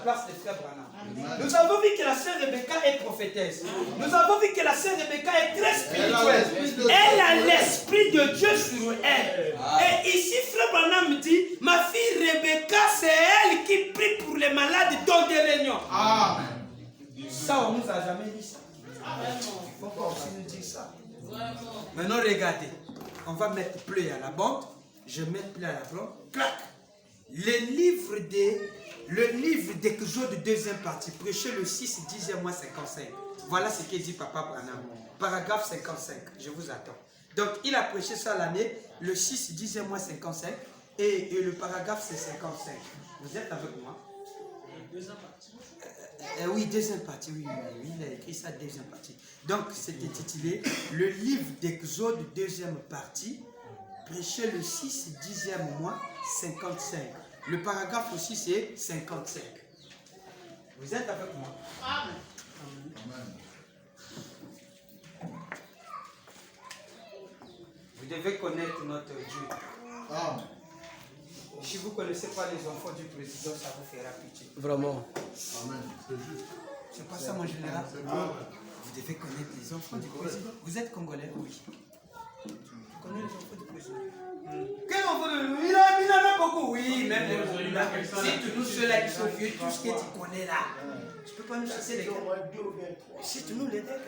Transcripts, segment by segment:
place de frère Branham. Nous avons vu que la sœur Rebecca est prophétesse. Nous avons vu que la sœur Rebecca est très spirituelle. Elle a l'esprit de Dieu sur elle. Et ici, frère Branham me dit, ma fille Rebecca, c'est elle qui prie pour les malades dans des réunions. Amen. Ça, on ne nous a jamais dit ça. Il faut pas aussi nous dire ça. Maintenant, regardez. On va mettre play à la bande. Je mets play à la bande. Clac. Le livre d'Exode, deuxième partie. Prêcher le 6, 10e mois 55. Voilà ce que dit Papa Branham. Paragraphe 55. Je vous attends. Donc, il a prêché ça l'année, le 6, 10e mois 55. Et le paragraphe, c'est 55. Vous êtes avec moi? Deuxième partie. Oui, deuxième partie, oui, il a écrit ça, deuxième partie. Donc, c'était titulé le livre d'Exode, deuxième partie, prêché le 6, 10e mois, 55. Le paragraphe aussi, c'est 55. Vous êtes avec moi? Amen. Vous devez connaître notre Dieu. Amen. Si vous ne connaissez pas les enfants du président, ça vous fera pitié. Vraiment. Amen. C'est pas ça, mon général. Vous devez connaître les enfants du président. Vous êtes congolais? Oui. Vous connaissez les enfants du président? Quel enfant de... Il en a beaucoup, oui. Même si nous ceux-là qui sont vieux, tout ce que tu connais là, tu ne peux pas nous chasser les gars. Si tu nous les donnes,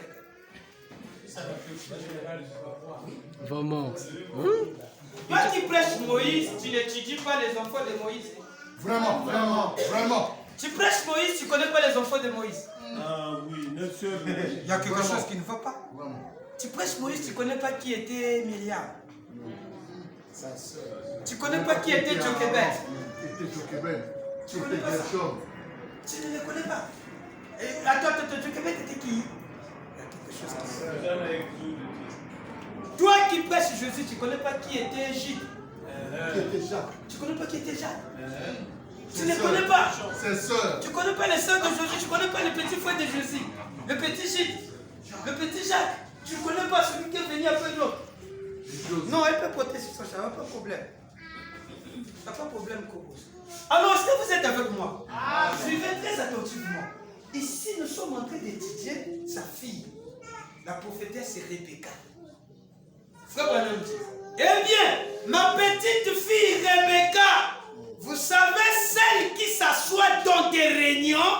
vraiment. Toi qui prêches Moïse, tu n'étudies pas les enfants de Moïse. Vraiment. Tu prêches Moïse, tu ne connais pas les enfants de Moïse. Ah oui, notre soeur. Il y a quelque chose qui ne va pas. Tu prêches Moïse, tu ne connais pas qui était Myriam. Tu ne connais pas qui était Jochebed. Tu ne connais pas ça. Tu ne les connais pas. Attends, Jochebed était qui? Il y a quelque chose qui ne va pas. Toi qui prêches Jésus, tu ne connais pas qui était Gilles. Qui était Jacques. Tu ne connais pas qui était Jacques. Tu ne connais pas. Tu ne connais pas les sœurs de Jésus. Tu ne connais pas les petits frères de Jésus. Le petit Gilles. Le petit Jacques. Tu ne connais pas celui qui est venu après l'autre. Non, elle peut porter sur ça. Ça n'a pas de problème. Ça n'a pas de problème, Kobos. Alors, est-ce que vous êtes avec moi? Suivez très attentivement. Ici, nous sommes en train d'étudier sa fille. La prophétesse Rebecca. Frère Branham dit, eh bien, ma petite fille Rebecca, vous savez, celle qui s'assoit dans des réunions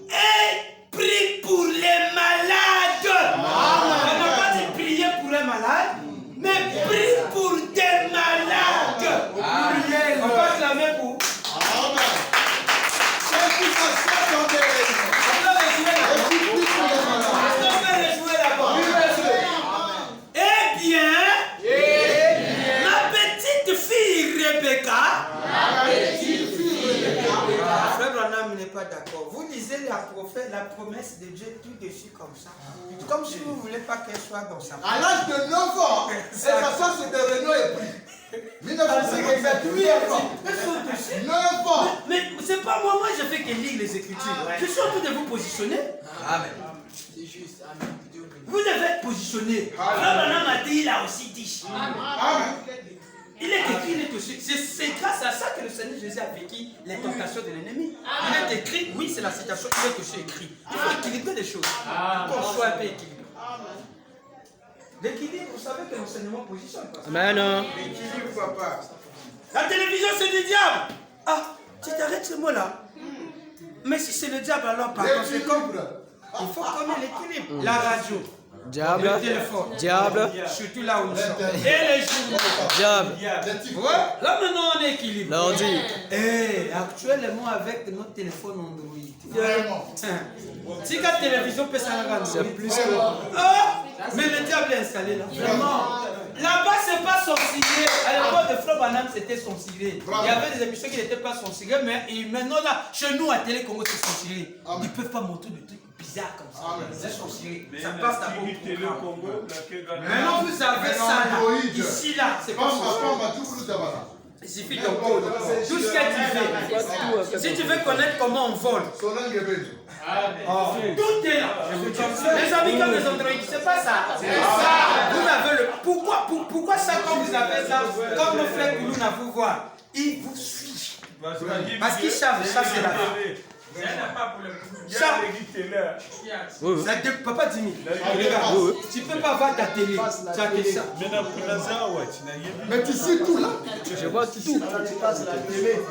et prie pour les malades. On n'a pas dit prier pour les malades, mais prie pour des malades. On va clamer pour. Celle qui s'assoit dans des réunions. Ma petite fille Rebecca. Frère Branham n'est pas d'accord. Vous lisez la promesse de Dieu tout dessus comme ça. Comme si vous ne voulez pas qu'elle soit dans sa À l'âge de 9 ans, elle s'assoit sur des réunions et prie. 1958 ans. 9 ans. Mais c'est pas moi, je fais que lire les Écritures. Je suis en train de vous positionner. Amen. C'est juste. Amen. Vous devez être positionné. Frère Branham a dit, il a aussi dit. Amen. Il est écrit, il est aussi. C'est grâce à ça que le Seigneur Jésus a vécu les tentations de l'ennemi. Il est écrit, oui, c'est la citation, il est aussi écrit. Il faut équilibrer les choses. Qu'on soit un peu équilibré. L'équilibre, vous savez que l'enseignement positionne. Mais non. L'équilibre, papa. La télévision, c'est du diable. Ah, tu t'arrêtes ce mot-là. Mais si c'est le diable, alors par conséquent, il faut qu'on ait l'équilibre. La radio. Diable. Le téléphone. Diable. Surtout là où nous sommes. Et les journaux. Diable. Ouais. Là maintenant on est équilibré. L'ordi. Et actuellement avec notre téléphone Android. Vraiment. Si la télévision peut s'en C'est plus que. Ah, mais le diable est installé là. Vraiment. Là-bas, c'est pas censuré. À l'époque de Frère Branham, c'était censuré. Il y avait des émissions qui n'étaient pas censurées, mais maintenant, là, chez nous, à Télé Congo, c'est censuré. Ils ne peuvent pas montrer des trucs bizarres comme ça. C'est censuré. Ça passe d'abord au programme. Maintenant, vous avez ça là. Ici, là, c'est pas censuré. Il suffit de code. Tout ce que tu veux. Si tu veux connaître comment on vole. Tout est là. Les amis comme les Android, c'est pas ça. Vous avez le. Pourquoi ça quand vous avez ça, comme le frère Koulou n'a vous voir, il vous suit. Parce qu'il charge, ça c'est la fin. Papa Dimi, tu peux pas voir ta télé. Tu as que ça. Mais tu sais tout là. Je vois tout.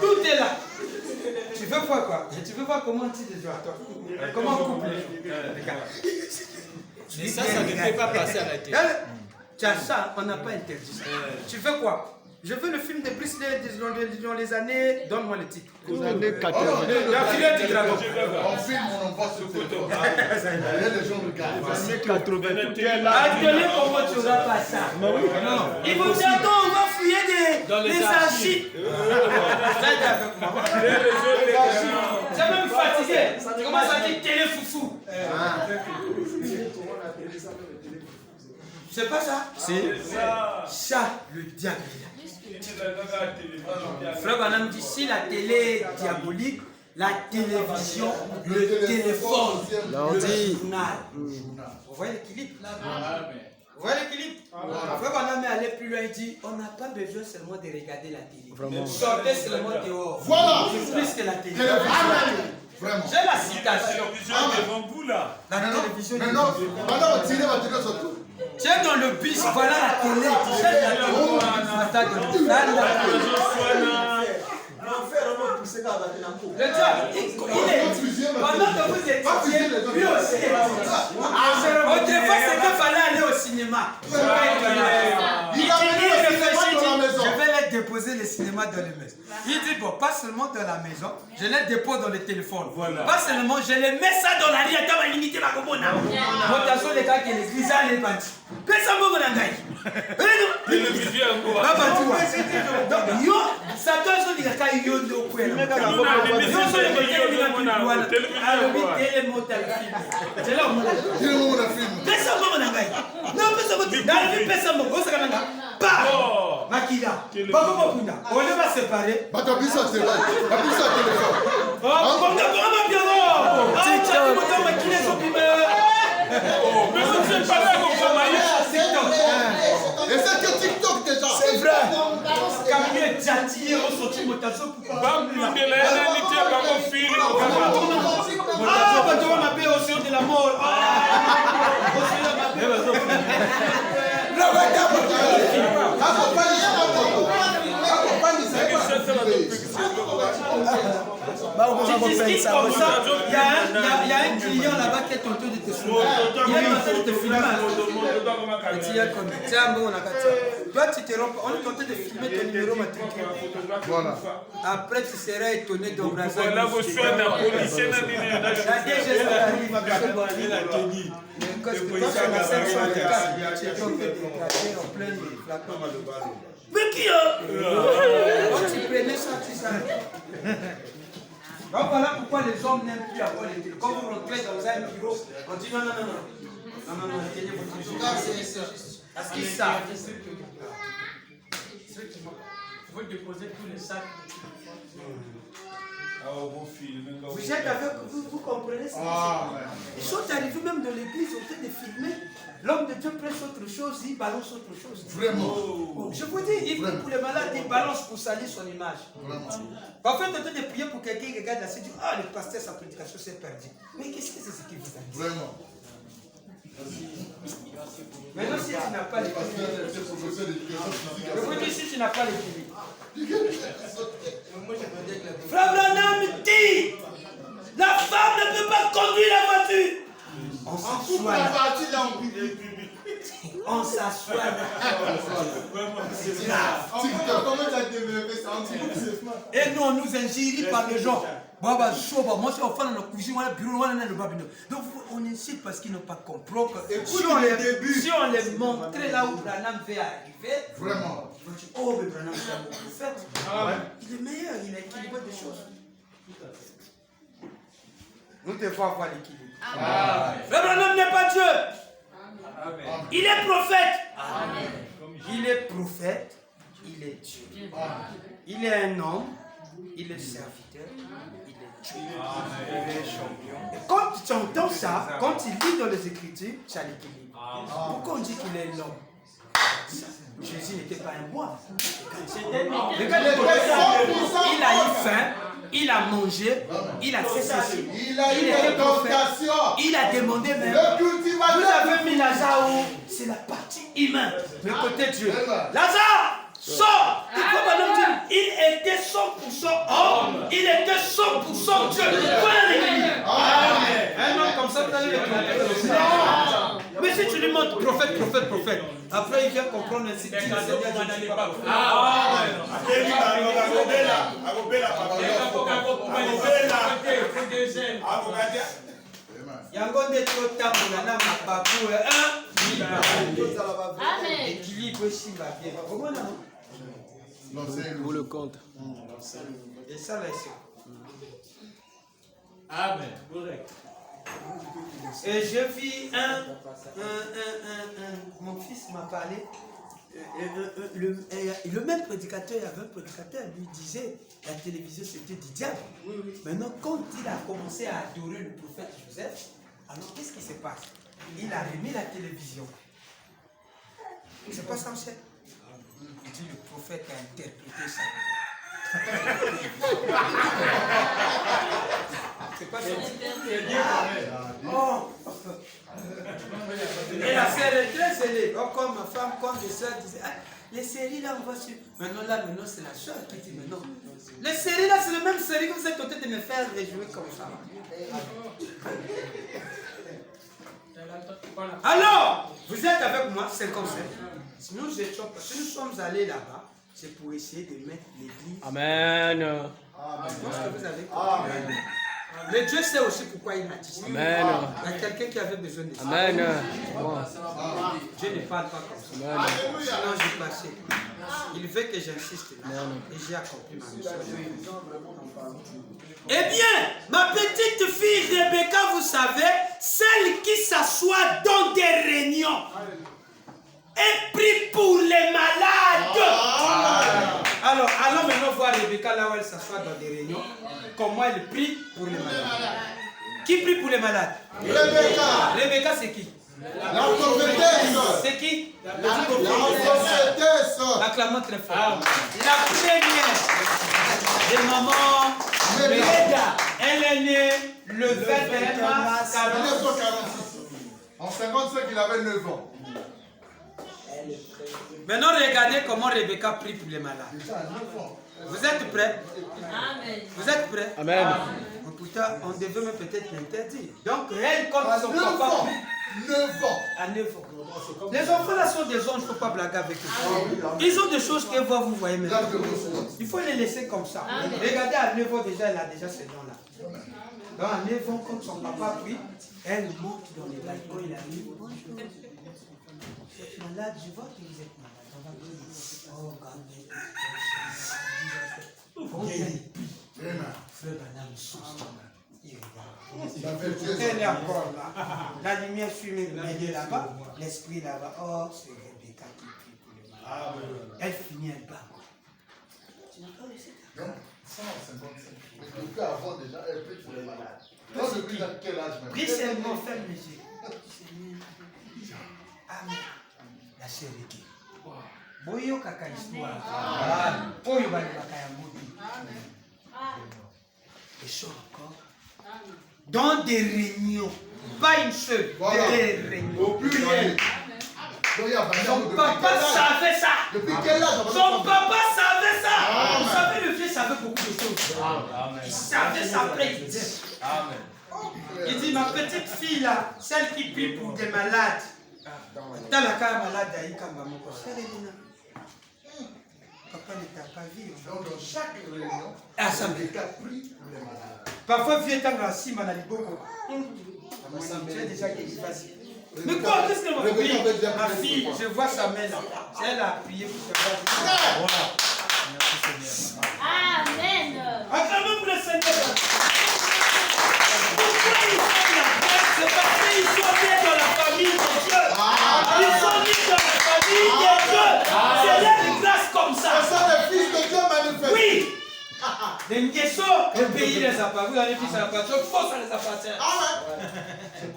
Tout est là. Tu veux voir quoi? Tu veux voir comment on tire les joueurs? Comment on coupe les joueurs? Regarde. Mais ça ne peut pas passer à la télé. Tu as ça, on n'a pas interdit. Tu veux quoi? Je veux le film de Bruce Lee dans les années. Donne-moi le titre. Les années 80. La fillette du dragon. On filme, on envoie sur photo. Il y a des gens regardent. Les années 80. Attendez, comment tu n'auras pas ça? Non. Il faut bientôt, on va fouiller les archives. J'ai même fatigué. Tu commences à dire télé foufou. C'est pas ça? Si. Ça, le diable. Frère Banam dit si la télé est diabolique, la télévision, le téléphone, le journal. Vous voyez l'équilibre? Vous voyez l'équilibre? Frère Banam est allé plus loin, il dit on n'a pas besoin seulement de regarder la télé. Sortez seulement dehors. Voilà. C'est plus que la télé. Vraiment. J'ai la citation. devant vous là. La télévision. Maintenant, on tire ma télé sur tout. Tu es dans le bus, voilà la télé. Tu cherches la télé. Le diable, il est. Pendant que vous étudiez, lui aussi est. Autrefois, c'est qu'il fallait aller au cinéma. Il a venu au cinéma dans la maison. Je vais les déposer le cinéma dans les maisons. Il dit bon, pas seulement dans la maison, je les dépose dans le téléphone. Voilà. Pas seulement, je les mets ça dans la rue, attends, ma limité ma commune. Rotation les gars qui les grisants les bandits. Personne ne m'a dit. Télévision encore. Donc, yo, ça doit être des gars qui ont des coups. C'est là où on a Makila, on va séparer. Bah, t'as vu ça, c'est vrai. T'as vu ça, téléphone. Et c'est que TikTok déjà. C'est vrai. Tu discutes comme ça, il y a un client là-bas qui est en train de te filmer. Il est en train de te filmer. Tiens, bon, on a toi, tu te rends. On est en train de filmer ton numéro matricule. Voilà. Après, tu seras étonné d'embrasser. Là, vous êtes un policier. La DG arrive à faire bon. Mais quand tu es sur la scène, tu es en train de cracher en plein flacon. Mais qui quand tu prenais ça, tu savais. Donc voilà pourquoi les hommes n'aiment plus avoir les télés. Quand vous rentrez dans un bureau, on dit non, tenez votre bureau. Parce qu'ils savent. Il faut déposer tous les sacs. Vous êtes avec vous comprenez ça? Ils sont arrivés même dans l'église au fait de filmer. L'homme de Dieu prêche autre chose, il balance autre chose. Vraiment. Je vous dis, il prie pour les malades, il balance pour salir son image. Parfois, on est en train de prier pour quelqu'un qui regarde la scène et dit ah, le pasteur, sa prédication s'est perdue. Mais qu'est-ce que c'est ce qu'il vous a dit? Vraiment. Maintenant, si tu n'as pas l'équilibre, je vous dis, si tu n'as pas l'équilibre. Frère Branham dit la femme ne peut pas conduire la voiture. On s'assoit. On s'assoit. C'est grave. Et nous, on nous injure par les gens. Moi, je suis au fond de la cuisine, on a le bureau, on a le babineau. Donc, on incite parce qu'ils n'ont pas compris que si on les montrait là où Branham veut arriver, Vraiment. ils vont dire oh, mais Branham, c'est un bon prophète. Il est meilleur, il a équilibré des choses. Nous devons avoir l'équilibre. Le Branham n'est pas Dieu. Amen. Il est prophète. Amen. Il est prophète, il est Dieu. Il est un homme, il est serviteur, il est Dieu. Il est champion. Et quand tu entends ça, quand tu lis dans les Écritures, tu as l'équilibre. Pourquoi on dit qu'il est l'homme? Jésus n'était pas un roi. Il était 100% Il a eu faim, il a mangé, il a fait ceci. Il a eu des tentations. Il a demandé même. Le Vous cultivateur. avez mis Lazare où? C'est la partie humaine. Mais côté Dieu. Lazare, sors! Il faut maintenant dire, il était 100% homme, il était 100% Dieu. Voilà l'église. Un homme comme ça, vous allez le tromper. Non. Mais si tu lui montres prophète, prophète, prophète, après il vient comprendre ainsi que tu n'allais pas. Yango nde totambola na mababu équilibre esimba bien. Komona non? Pour le compte. Et ça là c'est. Amen. Et je vis mon fils m'a parlé. Le même prédicateur, il y avait un prédicateur, lui disait la télévision c'était du diable. Maintenant, quand il a commencé à adorer le prophète Joseph, alors qu'est-ce qui se passe? Il a remis la télévision. C'est pas ça, chef. Il dit le prophète a interprété ça. C'est pas ça. Oh. Et la sœur est très zélée. Oh, comme ma femme, comme les sœurs disaient, ah, les séries là, on va sur. Maintenant, c'est la sœur qui dit, mais non. Les séries là, c'est la même série que vous êtes tenté de me faire rejouer comme ça. Alors, vous êtes avec moi, c'est comme ça. Si nous sommes allés là-bas, c'est pour essayer de mettre l'église. Amen. Je pense que vous avez compris. Mais Dieu sait aussi pourquoi il m'a dit ça. Amen. Il y a quelqu'un qui avait besoin de ça. Amen. Dieu ne parle pas comme ça. Amen. Sinon, j'ai passé. Il veut que j'insiste là. Et j'ai accompli ma mission. Eh bien, ma petite fille Rebecca, vous savez, celle qui s'assoit dans des réunions et prie pour les malades. Alors, allons maintenant voir Rebecca là où elle s'assoit dans des réunions. Comment elle prie pour les malades. Qui prie pour les malades? Rebecca. Rebecca, c'est qui? La prophétesse. C'est qui? La prophétesse. Acclamons très fort. La première de maman Reda. Elle est née le 21 mars 1946. En 55, il avait 9 ans. Maintenant, regardez comment Rebecca prie pour les malades. Vous êtes prêts? Amen. Vous êtes prêts? Amen. Pourtant, on devait même peut-être l'interdire. Donc, elle, comme À son 9 papa, ans. 9 ans. à 9 ans. Les enfants là sont des anges, il ne faut pas blaguer avec eux. Ils ont des choses que vous voyez maintenant. Il faut les laisser comme ça. Regardez, à 9 ans déjà, elle a déjà ces dons-là. Donc, à 9 ans, quand son papa prie, elle monte dans les balcons, il arrive. Bonjour. Vous êtes malade, je vois que vous êtes malade. On va prier. Oh, quand Frère Madame Sousa, il regarde. Elle est encore là. La lumière fume, elle est là-bas. L'esprit là-bas. Oh, c'est Rebecca qui prie pour les malades. Elle finit un banc. Tu n'as pas laissé ta Donc, 155. Depuis avant déjà, elle prie pour les malades. Donc, depuis quel âge même? prie seulement, ferme les yeux. Amen. La chérie. Boyo kaka histoire. Poyo balibaka ya modi. Et ça encore. Dans des réunions. Pas une seule. Voilà. Des réunions. Au pluriel. Son papa savait ça. Depuis quel âge? Son papa savait ça. Vous savez, le vieux savait beaucoup de choses. Il savait ça après, il disait. Il dit, ma petite fille là, celle qui prie pour des malades. Dans la cas malade, il y a papa ne t'a pas vu. Donc, dans chaque réunion, Rebecca prie pour les malades. Parfois, vieux temps à Simba n'a beaucoup. Tu as déjà quelque chose. Mais quoi, qu'est-ce qu'elle m'a prié? Ma fille, je vois sa main là. Elle a prié pour se faire. Amen. Acclamons pour le Seigneur. Pourquoi ils sont là? C'est parce qu'ils sont nés dans la famille de Dieu. Ils sont nés dans la famille de Dieu. C'est leur grâce comme ça. Ce sont les fils de Dieu manifestés. Oui. Les Ngeso, pays les appartient. Vous allez dire ça appartient. Faux, ça les appartient.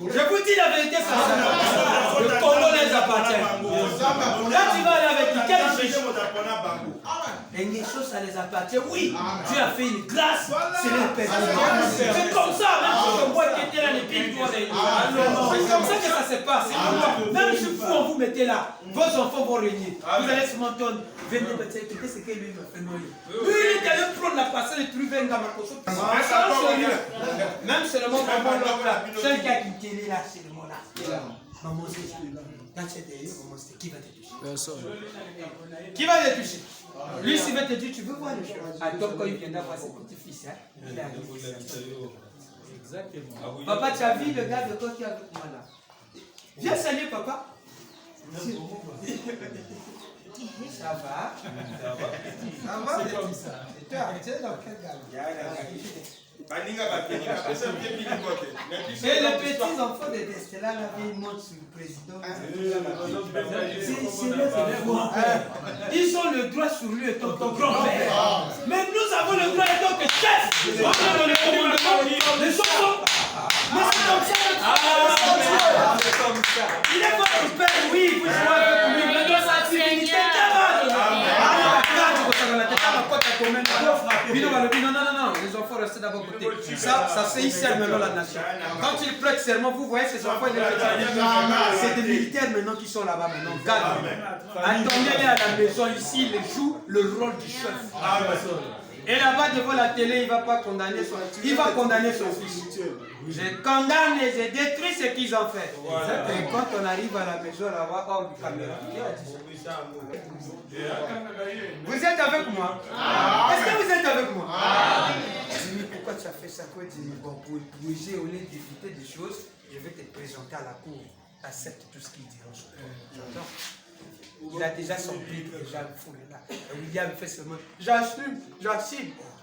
Je vous dis la vérité, ça les appartient. Le Congo les appartient. Là, tu vas aller avec quel juge? Et choses, ça les appartient. Oui, Dieu a fait une grâce. C'est le Père. C'est comme ça, même si on voit qui était là, les pays doivent aller. C'est comme ça que ça se passe. Même si vous, vous mettez là, vos enfants vont régner. Vous allez se m'entendre. Venez, écoutez ce que lui me fait noyer. Lui, il est allé prendre la parcelle et trouver un gamin. Même seulement maman là, celui qui a quitté là, c'est le mot là. Maman, c'est quand tu es derrière, maman, c'est qui va te toucher? Personne. Qui va te toucher? Lui, s'il va te dire, tu veux voir les choses. À toi, quand il viendra voir ses petits-fils, hein, il est arrivé. Exactement. Papa, tu as vu le gars de toi qui est avec moi là? Viens saluer, papa. Ça va? Ça va? C'est comme ça. Et toi, tu es dans quel gars? Et les petits enfants de Destella, là, ils montent sur le président. Ils ont le droit sur lui étant ton grand-père. Mais nous avons le droit étant que chef. On a le commandement. Les choses. Mais c'est comme ça. C'est comme ça. Il est votre père, oui. Vous jouez avec lui. Mais dans sa divinité, non, les enfants restent d'abord côté. Ça c'est ici maintenant la nation. Quand ils prêtent serment, vous voyez ces enfants, c'est des militaires maintenant qui sont là-bas maintenant. Attendez-les à la maison ici, ils jouent le rôle du chef. Et là-bas devant la télé, il ne va pas condamner son fils. Il va condamner son fils. Je condamne et je détruis ce qu'ils ont fait. Et quand on arrive à la maison là-bas, hors du caméra, vous êtes avec moi? Est-ce que vous êtes avec moi? Dis-moi pourquoi tu as fait ça? Quoi, dis bon, pour bouger au lieu d'éviter des choses, je vais te présenter à la cour. Accepte tout ce qu'il dit. Il a déjà son prix, déjà le fou là. William fait seulement. J'assume.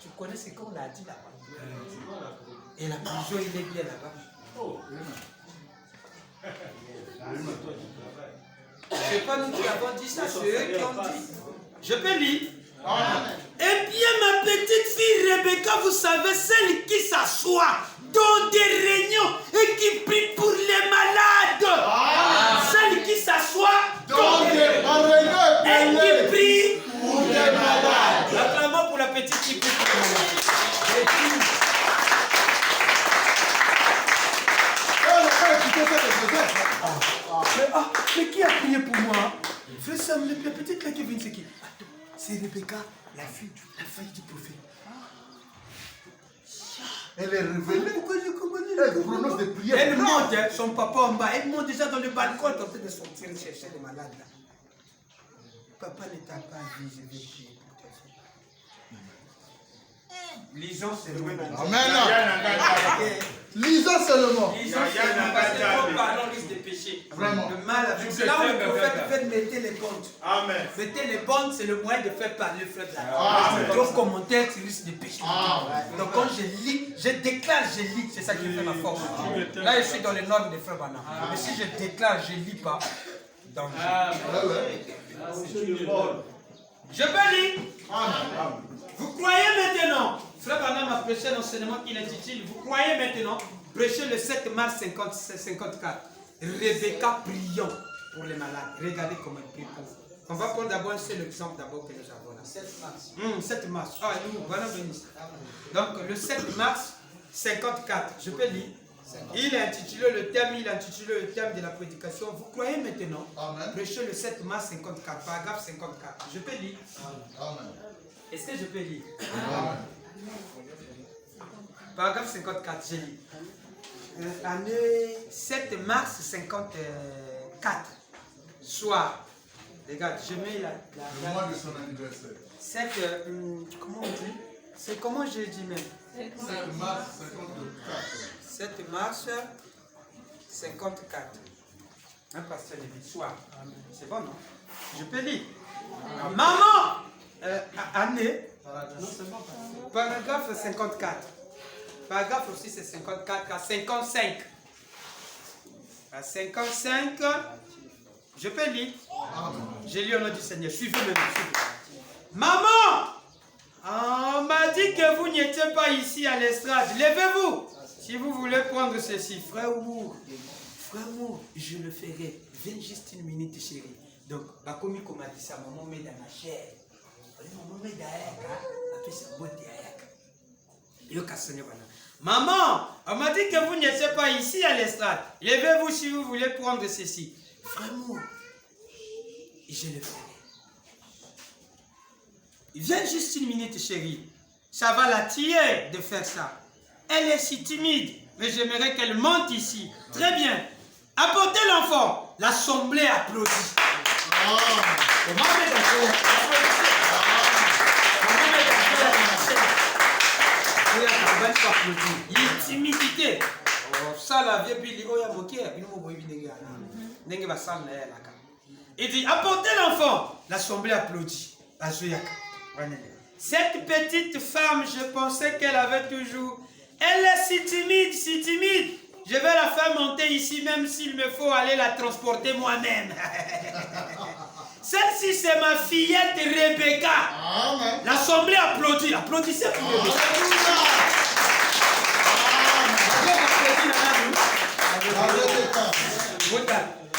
Tu connais ce qu'on a dit là-bas. Et la prison, il est bien là-bas. C'est pas nous qui avons dit ça, c'est eux qui ont dit. Je peux lire. Eh bien, ma petite fille Rebecca, vous savez, celle qui s'assoit dans des réunions et qui prie pour les malades. Celle qui s'assoit dans des réunions et qui prie pour les malades. Acclamons pour la petite fille qui prie pour les malades. Mais qui a prié pour moi? Frère Sam, la petite là qui vient, c'est qui? C'est Rebecca, la fille du prophète. Elle est révélée. Pourquoi je comprends? Elle prononce des prières. Elle monte, hein, son papa en bas, elle monte déjà dans le balcon, en train de sortir chercher les malades là. Papa ne t'a pas dit, je vais prier pour toi. Lisons seulement. Amen. Lisons seulement. Lisons seulement parce que quand parlons risque de péché. Vraiment. Le mal avec c'est là où le prophète fait mettre les comptes. Amen. Mettez les bonnes, c'est le moyen de faire parler le frère de la donc commentaire, tu risques de pécher. Donc quand je lis, je déclare, je lis. C'est ça qui fait ma force. Là, je suis dans les normes des frères Bana. Mais si je déclare, je ne lis pas. Donc, je peux lire. Vous croyez maintenant, frère Bana m'a prêché l'enseignement qu'il intitule vous croyez maintenant, prêcher le 7 mars 54. Rebecca prions pour les malades. Regardez comment il prie pour vous. On va prendre d'abord un seul exemple d'abord que nous avons là. 7 mars. 7 mars. Ah, nous, voilà venir. Donc le 7 mars 54, je peux lire. Il a intitulé le thème de la prédication. Vous croyez maintenant, prêcher le 7 mars 54, paragraphe 54. Je peux lire. Amen. Est-ce que je peux lire? Amen. Paragraphe 54, j'ai lu. Année 7 mars 54. Soit, regarde, je mets le mois de son anniversaire. 7, comment on dit? C'est comment je dis même? 7 mars 54. 7 mars 54. Un pasteur de vie, soit. C'est bon, non? Je peux lire. Maman! Année. Non, c'est bon. Paragraphe 54. Paragraphe aussi, c'est 54 à 55. À 55, je peux lire. J'ai lu au nom du Seigneur. Suivez-moi. Maman! On m'a dit que vous n'étiez pas ici à l'estrade. Levez-vous. Si vous voulez prendre ceci, frère Mour, je le ferai. Viens juste une minute, chérie. Donc, comme il m'a dit ça, maman met dans la chair. Maman met dans la fait sa beauté. Maman, on m'a dit que vous n'étiez pas ici à l'estrade. Levez-vous si vous voulez prendre ceci. Frère Mour, je le ferai. Viens juste une minute, chérie. Ça va la tuer de faire ça. Elle est si timide, mais j'aimerais qu'elle monte ici. Très bien. Apportez l'enfant. L'assemblée applaudit. Il est timidité. Ça, la vieille il dit, apportez l'enfant. L'assemblée applaudit. Cette petite femme, je pensais qu'elle avait toujours... Elle est si timide, Je vais la faire monter ici, même s'il me faut aller la transporter moi-même. Celle-ci, c'est ma fillette Rebecca. L'assemblée applaudit. Applaudissez pour Rebecca.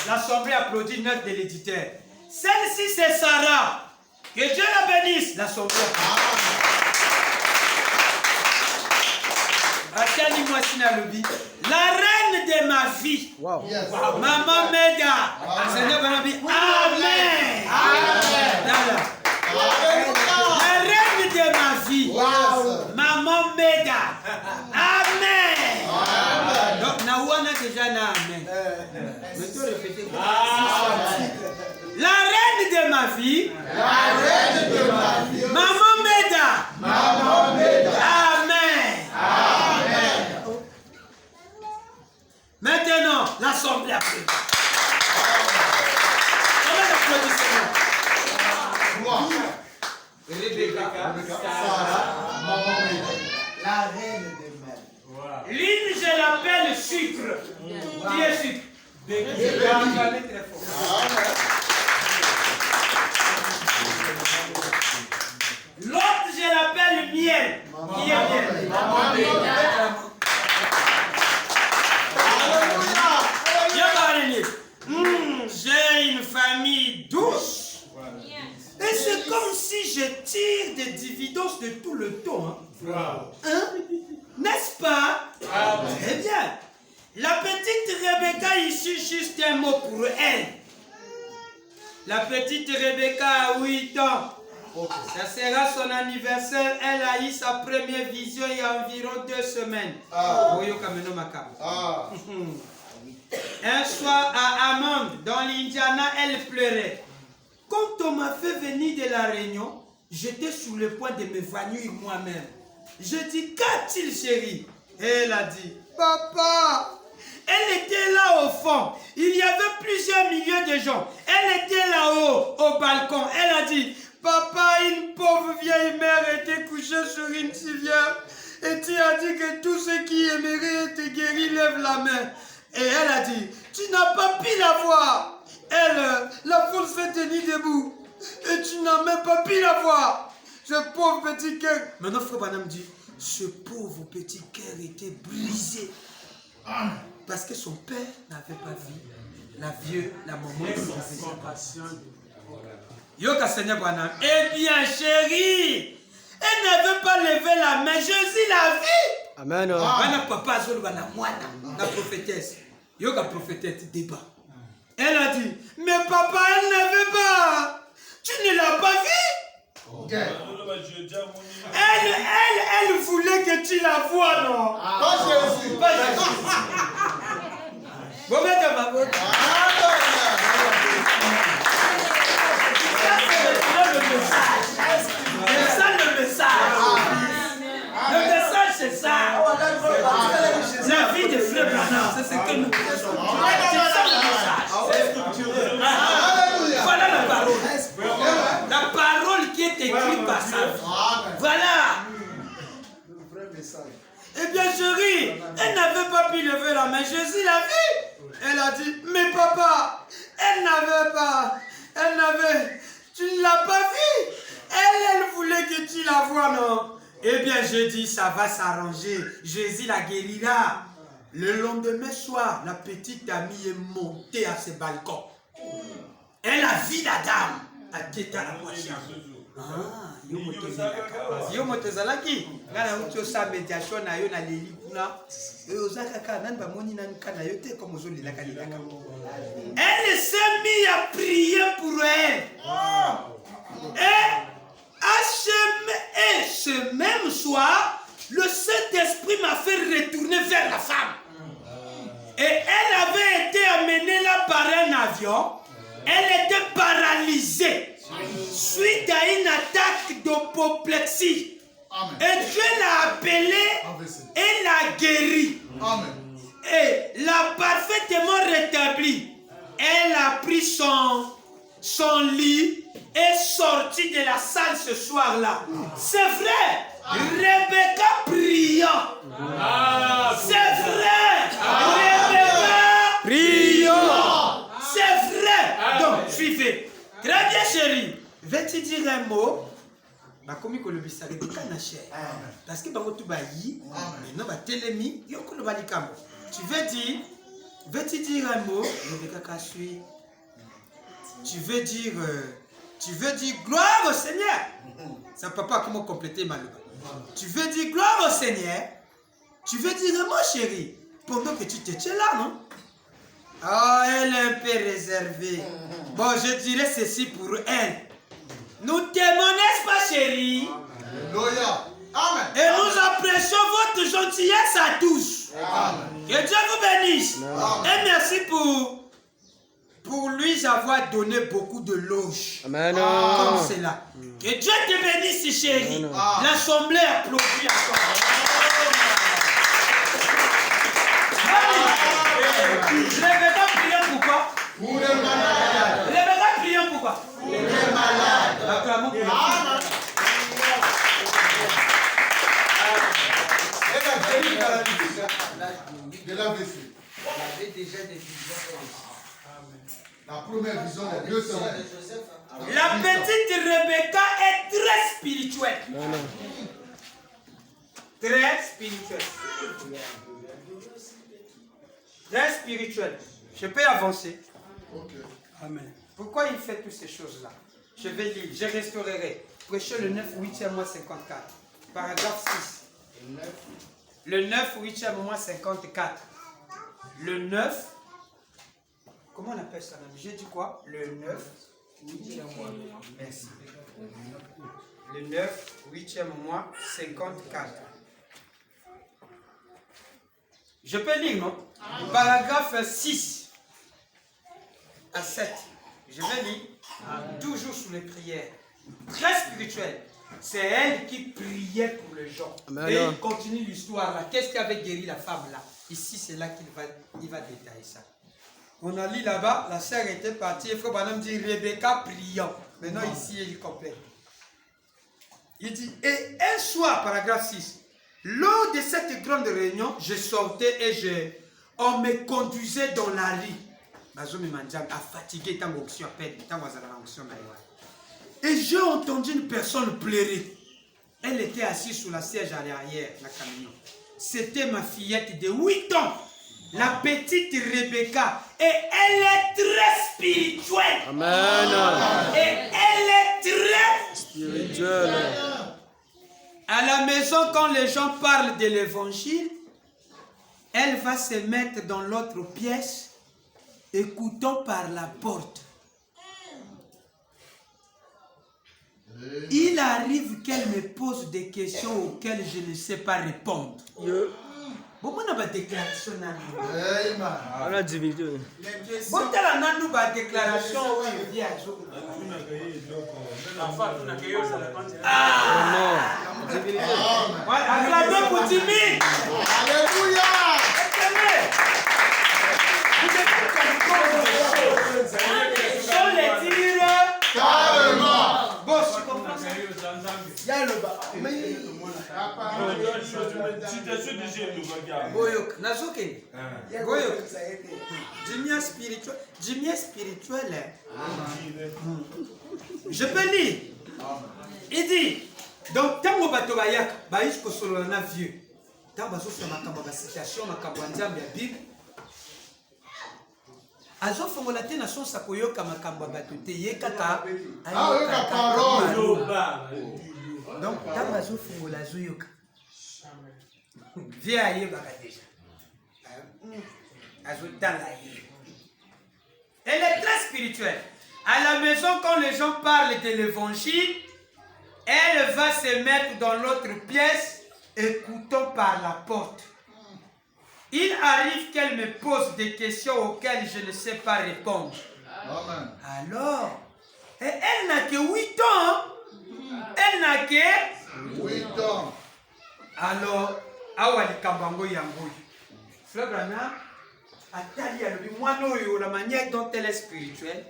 L'assemblée applaudit, note de l'éditeur. Celle-ci, c'est Sarah. Que Dieu la bénisse. L'assemblée applaudit. La reine de ma vie. Wow. Yes. Wow. Maman Meda. Amen. Amen. La reine de ma vie. Wow. Maman Meda. Amen. Donc, Naouana déjà na amen. La reine de ma vie. La reine de ma vie. Maman Meda. Maman Meda. Amen. Amen. Maintenant, l'assemblée applaudit. Comment l'applaudissement? Rebecca, Sarah, Maman Meda. La reine de ma vie. L'une, je l'appelle sucre. Qui est sucre? Très fort. L'autre, je l'appelle miel. Qui est miel? J'ai une famille douce. Et c'est comme si je tire des dividendes de tout le temps. Hein? N'est-ce pas? Très bien. La petite Rebecca ici, juste un mot pour elle. La petite Rebecca a 8 ans. Ça sera son anniversaire. Elle a eu sa première vision il y a environ 2 semaines. Un soir à Hammond, dans l'Indiana, elle pleurait. Quand on m'a fait venir de la Réunion, j'étais sur le point de m'évanouir moi-même. Je dis, qu'a-t-il, chérie? Elle a dit, papa. Elle était là au fond. Il y avait plusieurs milliers de gens. Elle était là-haut, au balcon. Elle a dit, papa, une pauvre vieille mère était couchée sur une civière. Et tu as dit que tous ceux qui aimeraient être guéris lèvent la main. Et elle a dit, tu n'as pas pu la voir. Elle, la foule s'est tenue debout. Et tu n'as même pas pu la voir. Ce pauvre petit cœur. Maintenant, frère Branham dit, ce pauvre petit cœur était brisé. Parce que son père n'avait pas vu la maman. Yoka Seigneur Branham. Eh bien, chérie, elle n'avait pas levé la main. Jésus l'a vue. Amen. Papa la prophétesse. Yoka prophétesse débat. Elle a dit, mais papa, elle n'avait pas. Tu ne l'as pas vue? Okay. Elle voulait que tu la vois, non? Pas Jésus. Pas Jésus. Bon, mettez ma voix. Le message. Le message, c'est ça. La vie de Frère Branham, c'est ce que nous faisons. C'est ça le message. Voilà la parole. La parole qui est écrite par sa vie. Voilà. Le vrai message. Eh bien, chérie, elle n'avait pas pu lever la main. Jésus l'a vue. Elle a dit, mais papa, elle n'avait pas. Tu ne l'as pas vue. elle voulait que tu la vois, non? Eh bien, je dis, ça va s'arranger. Jésus la guérira. Le lendemain soir, la petite amie est montée à ce balcon. Elle a vu la dame. Elle était à la moitié. Ah, yo motezalaki ngana uti osa médiation na yo na leli kuna oza kaka nani bamoni nani kana yo te comme ozolelaka lelaka. Elle s'est mise à prier pour elle. Et ce même soir, le Saint-Esprit m'a fait retourner vers la femme. Et elle avait été amenée là par un avion. Elle était paralysée suite à une attaque d'apoplexie. Et Dieu l'a appelée et l'a guérie. Et l'a parfaitement rétablie. Elle a pris son lit et sorti de la salle ce soir-là. C'est vrai. Rebecca priant. C'est vrai. Rebecca priant. C'est vrai. Donc, suivez. Très bien, chérie. Vais-tu dire un mot? Parce que tu veux dire un mot? Tu veux dire gloire au Seigneur. Ça papa comment compléter ma loi. Tu veux dire gloire au Seigneur. Tu veux dire un mot, chérie, pendant que tu te tiens là, non? Oh, elle est un peu réservée. Bon, je dirais ceci pour elle. Nous t'aimons, n'est-ce pas, chérie? Alléluia. Amen. Et nous apprécions votre gentillesse à tous. Amen. Que Dieu vous bénisse. Amen. Et merci pour lui avoir donné beaucoup de loges. Amen. Comme cela. Que Dieu te bénisse, chérie. L'assemblée applaudit encore. Rebecca priant pourquoi? Pour les malades. Rebecca priant pourquoi? Pour les malades. Acclamons pour Amen. Elle a guéri dans la vie de la vessie. Elle avait déjà des visions. La première vision des 2 semaines. La petite Rebecca est très spirituelle. Très spirituelle. Très spirituelle. Je peux avancer. Ok. Amen. Pourquoi il fait toutes ces choses-là? Je vais lire. Je restaurerai. Prêchez le 9, 8e mois 54. Paragraphe 6. Le 9, 8e mois 54. Le 9. Comment on appelle ça? J'ai dit quoi? Le 9, 8e mois. Merci. Le 9, 8e mois 54. Je peux lire, non? Paragraphe 6 à 7. Je vais lire. Toujours sous les prières. Très spirituelle. C'est elle qui priait pour les gens. Amen. Et il continue l'histoire là. Qu'est-ce qui avait guéri la femme là? Ici, c'est là qu'il va détailler ça. On a lu là-bas, la sœur était partie. Il faut madame dire Rebecca priant. Maintenant, ici, il complète. Il dit, et un soir, paragraphe 6, lors de cette grande réunion, je sortais et on me conduisait dans la rue. Et j'ai entendu une personne pleurer. Elle était assise sur la siège à l'arrière, la camion. C'était ma fillette de 8 ans, la petite Rebecca. Et elle est très spirituelle. Amen. Et elle est très Spirituel. À la maison, quand les gens parlent de l'évangile, elle va se mettre dans l'autre pièce, écoutant par la porte. Il arrive qu'elle me pose des questions auxquelles je ne sais pas répondre. Bon, on a une déclaration. On a divinité. Bon, on a une déclaration. Acclamez pour Timmy. Alléluia. Sans les tirs. Carrément. Bon, je comprends ça. Il y a le bas. Goyok, Nazoke. Goyok. Jimmy est spirituel. Je peux lire. Il dit, donc, tant que bato bayaka, baïs ko solo na vieux. Tant bazo sur makambo ba citation makambo nzambe ya Bible. Azo fongola te na son sakoyoka makambo bato te yekaka. Ah, yoka parole. Donc, tant bazo fongola zo yoka. Vieux aye baka déjà. Azo tala ye. Elle est très spirituelle. À la maison, quand les gens parlent de l'évangile, elle va se mettre dans l'autre pièce, écoutant par la porte. Il arrive qu'elle me pose des questions auxquelles je ne sais pas répondre. Amen. Alors, elle n'a que 8 ans. Elle n'a que 8 ans. Alors, Awali Kambango Yangoy. Frère Branham, la manière dont elle est spirituelle,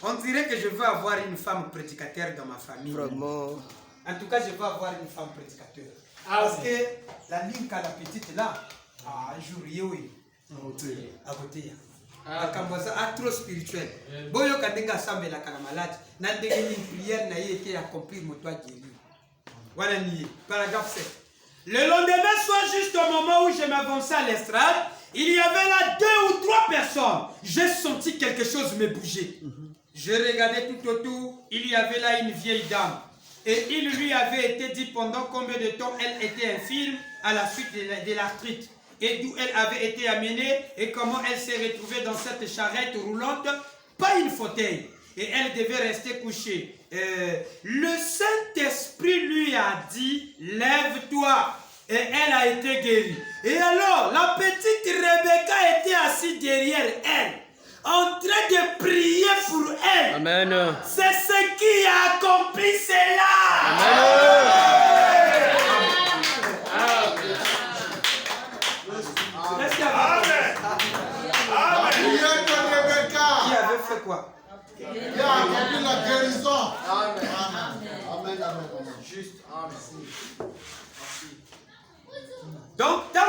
on dirait que je veux avoir une femme prédicateur dans ma famille. Vraiment. En tout cas, je veux avoir une femme prédicateur. Parce que la ligne qu'a la petite là, un jour, oui. À côté. Trop spirituel. Boyo Kadenga Sambe la malade. N'a une prière n'a été accomplie, mon toit guéri. Voilà, paragraphe 7. Le lendemain soir, juste au moment où je m'avançais à l'estrade, il y avait là 2 ou 3 personnes. J'ai senti quelque chose me bouger. Je regardais tout autour, il y avait là une vieille dame. Et il lui avait été dit pendant combien de temps elle était infirme à la suite de l'arthrite. Et d'où elle avait été amenée et comment elle s'est retrouvée dans cette charrette roulante, pas une fauteuil. Et elle devait rester couchée. Le Saint-Esprit lui a dit, lève-toi. Et elle a été guérie. Et alors, la petite Rebecca était assise derrière elle, en train de prier pour elle. Amen. C'est ce qui a accompli cela. Amen.